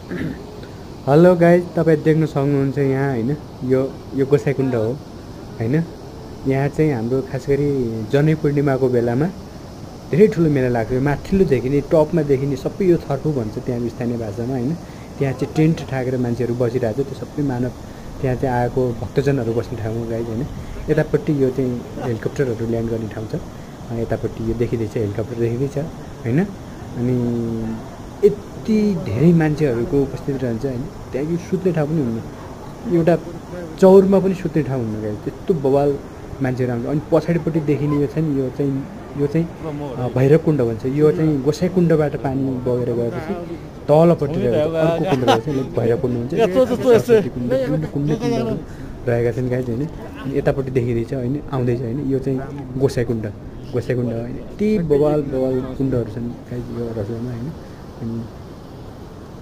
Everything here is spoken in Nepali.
हेलो गाइज, तपाईँ देख्न सक्नुहुन्छ यहाँ होइन, यो गोसाइँकुण्ड हो होइन। यहाँ चाहिँ हाम्रो खास गरी जनै पूर्णिमाको बेलामा धेरै ठुलो मेला लाग्छ। यो माथिल्लो देखिने टपमा देखिने सबै यो थर्पु भन्छ त्यहाँ स्थानीय भाषामा होइन। त्यहाँ चाहिँ टेन्ट ठाकेर मान्छेहरू बसिरहेको छ, त्यो सबै मानव त्यहाँ चाहिँ आएको भक्तजनहरू बस्ने ठाउँ हो गाइज होइन। यतापट्टि यो चाहिँ हेलिकप्टरहरू ल्यान्ड गर्ने ठाउँ छ, यतापट्टि यो देखिँदैछ हेलिकप्टर देखिँदैछ होइन। अनि यति धेरै मान्छेहरूको उपस्थिति रहन्छ होइन। त्यहाँ यो सुत्ने ठाउँ पनि हुन्न, एउटा चौरमा पनि सुत्ने ठाउँ हुन्न गाइज, त्यस्तो बवाल मान्छेहरू आउँछ। अनि पछाडिपट्टि देखिने यो छ नि, यो चाहिँ भैरवकुण्ड भन्छ। यो चाहिँ गोसाइँकुण्डबाट पानी बगेर गएपछि तलपट्टि अर्को कुण्ड रहेछ, भैरवकुण्ड हुन्छ। कुण्डहरू रहेका छन् गाइज होइन। अनि यतापट्टि देखिँदैछ होइन, आउँदैछ होइन, यो चाहिँ गोसाइँकुण्ड होइन। यति बवाल कुण्डहरू छन् गाइज यो रसोईमा होइन। अनि